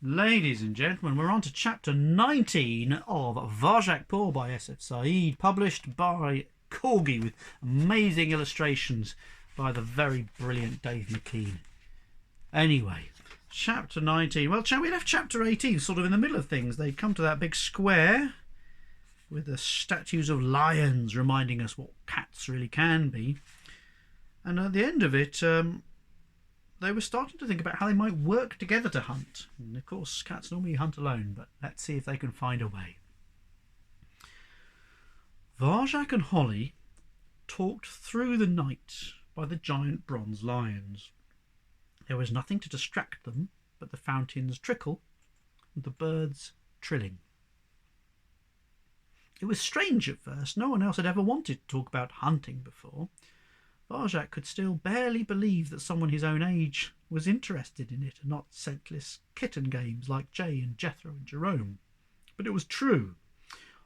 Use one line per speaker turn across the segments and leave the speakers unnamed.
Ladies and gentlemen, we're on to chapter 19 of Varjak Paw by S.F. Said, published by Corgi, with amazing illustrations by the very brilliant Dave McKean. Anyway, chapter 19. Well, we left chapter 18 sort of in the middle of things. They'd come to that big square with the statues of lions reminding us what cats really can be. And at the end of it, they were starting to think about how they might work together to hunt. And of course, cats normally hunt alone, but let's see if they can find a way. Varjak and Holly talked through the night by the giant bronze lions. There was nothing to distract them but the fountain's trickle and the birds trilling. It was strange at first. No one else had ever wanted to talk about hunting before. Varjak could still barely believe that someone his own age was interested in it and not scentless kitten games like Jay and Jethro and Jerome. But it was true.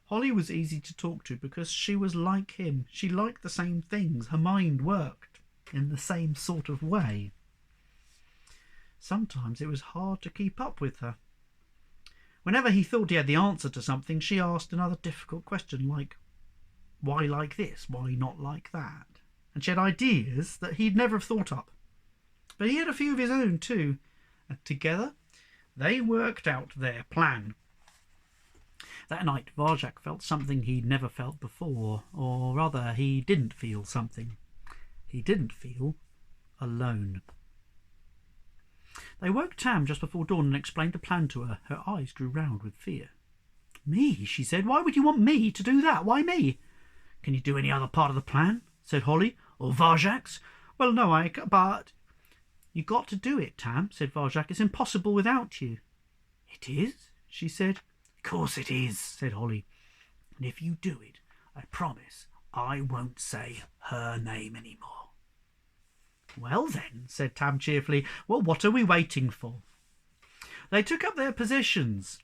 Holly was easy to talk to because she was like him. She liked the same things. Her mind worked in the same sort of way. Sometimes it was hard to keep up with her. Whenever he thought he had the answer to something, she asked another difficult question like, why like this? Why not like that? And she had ideas that he'd never have thought up. But he had a few of his own too, and together they worked out their plan. That night Varjak felt something he'd never felt before, or rather he didn't feel something. He didn't feel alone. They woke Tam just before dawn and explained the plan to her. Her eyes grew round with fear. Me, she said. Why would you want me to do that? Why me? Can you do any other part of the plan? Said Holly. Or Varjak's? Well, no, but... You got to do it, Tam, said Varjak. It's impossible without you. It is? She said. Of course it is, said Holly. And if you do it, I promise I won't say her name anymore. Well then, said Tam cheerfully. Well, what are we waiting for? They took up their positions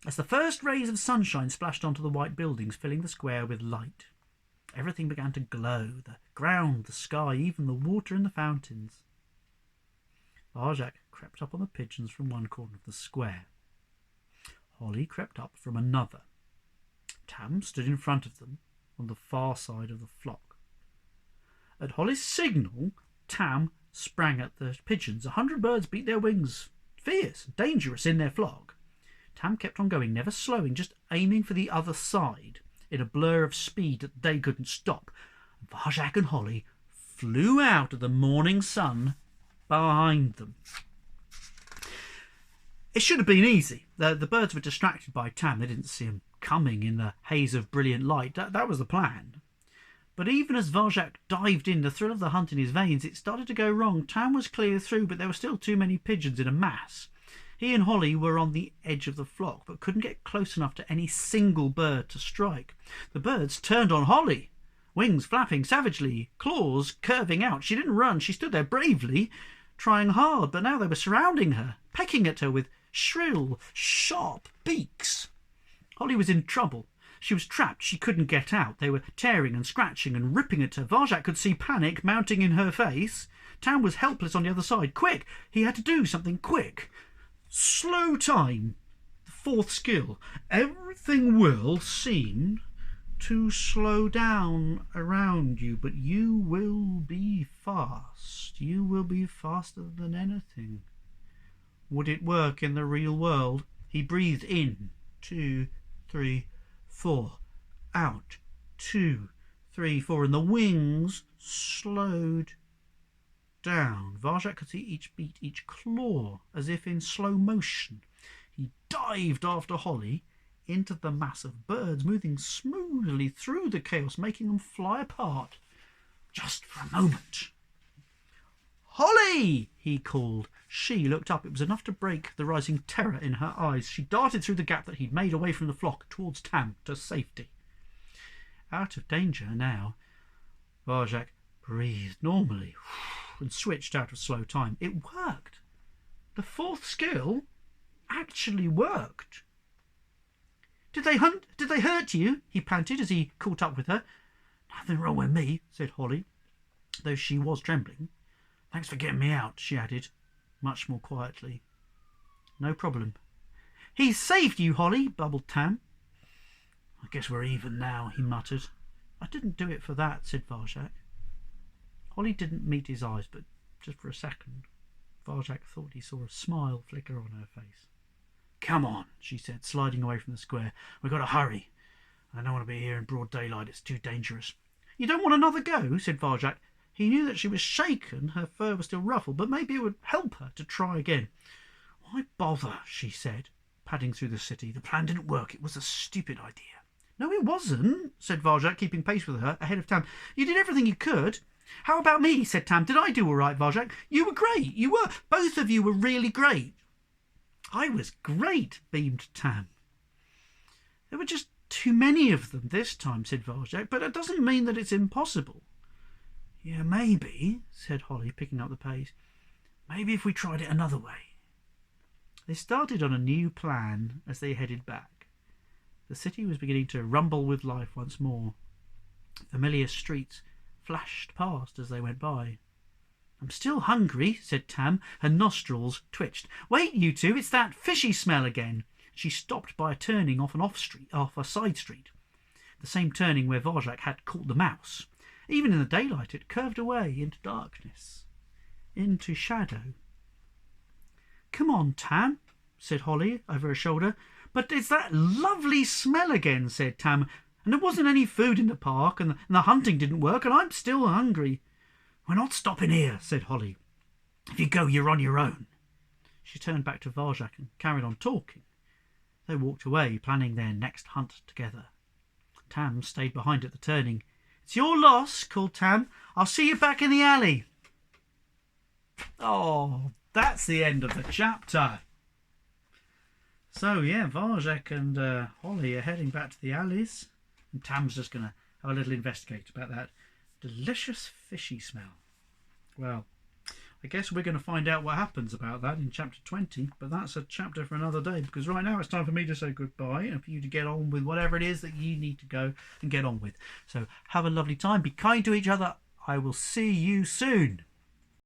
as the first rays of sunshine splashed onto the white buildings, filling the square with light. Everything began to glow, the ground, the sky, even the water in the fountains. Varjak crept up on the pigeons from one corner of the square. Holly crept up from another. Tam stood in front of them on the far side of the flock. At Holly's signal, Tam sprang at the pigeons. 100 birds beat their wings, fierce, dangerous in their flock. Tam kept on going, never slowing, just aiming for the other side, in a blur of speed that they couldn't stop. Varjak and Holly flew out of the morning sun behind them. It should have been easy. The birds were distracted by Tam. They didn't see him coming in the haze of brilliant light. That was the plan. But even as Varjak dived in, the thrill of the hunt in his veins, it started to go wrong. Tam was clear through, but there were still too many pigeons in a mass. He and Holly were on the edge of the flock, but couldn't get close enough to any single bird to strike. The birds turned on Holly, wings flapping savagely, claws curving out. She didn't run. She stood there bravely, trying hard, but now they were surrounding her, pecking at her with shrill, sharp beaks. Holly was in trouble. She was trapped. She couldn't get out. They were tearing and scratching and ripping at her. Varjak could see panic mounting in her face. Tam was helpless on the other side. Quick! He had to do something quick. Slow time. The fourth skill. Everything will seem to slow down around you, but you will be fast. You will be faster than anything. Would it work in the real world? He breathed in. 2, 3, 4. Out. 2, 3, 4. And the wings slowed down. Varjak could see each beat, each claw, as if in slow motion. He dived after Holly into the mass of birds, moving smoothly through the chaos, making them fly apart just for a moment. Holly! He called. She looked up. It was enough to break the rising terror in her eyes. She darted through the gap that he'd made away from the flock towards Tam to safety. Out of danger now, Varjak breathed normally and switched out of slow time. It worked. The fourth skill actually worked. Did they hurt you? He panted as he caught up with her. Nothing wrong with me, said Holly, though she was trembling. Thanks for getting me out, she added, much more quietly. No problem. He saved you, Holly, bubbled Tam. I guess we're even now, he muttered. I didn't do it for that, said Varjak. Holly didn't meet his eyes, but just for a second, Varjak thought he saw a smile flicker on her face. Come on, she said, sliding away from the square. We've got to hurry. I don't want to be here in broad daylight. It's too dangerous. You don't want another go, said Varjak. He knew that she was shaken, her fur was still ruffled, but maybe it would help her to try again. Why bother, she said, padding through the city. The plan didn't work. It was a stupid idea. No, it wasn't, said Varjak, keeping pace with her, ahead of Tam. You did everything you could. How about me, said Tam. Did I do all right, Varjak? You were great. You were. Both of you were really great. I was great, beamed Tam. There were just too many of them this time, said Varjak, but it doesn't mean that it's impossible. Yeah, maybe, said Holly, picking up the pace. Maybe if we tried it another way. They started on a new plan as they headed back. The city was beginning to rumble with life once more. Familiar streets flashed past as they went by. I'm still hungry, said Tam. Her nostrils twitched. Wait, you two, it's that fishy smell again. She stopped by a turning off a side street. The same turning where Varjak had caught the mouse. Even in the daylight it curved away into darkness, into shadow. Come on, Tam, said Holly over her shoulder. But it's that lovely smell again, said Tam. And there wasn't any food in the park, and the hunting didn't work, and I'm still hungry. We're not stopping here, said Holly. If you go, you're on your own. She turned back to Varjak and carried on talking. They walked away, planning their next hunt together. Tam stayed behind at the turning. It's your loss, called Tam. I'll see you back in the alley. Oh, that's the end of the chapter. So, yeah, Varjak and Holly are heading back to the alleys. And Tam's just going to have a little investigate about that delicious fishy smell. Well, I guess we're going to find out what happens about that in chapter 20, but that's a chapter for another day, because right now it's time for me to say goodbye and for you to get on with whatever it is that you need to go and get on with. So have a lovely time. Be kind to each other. I will see you soon.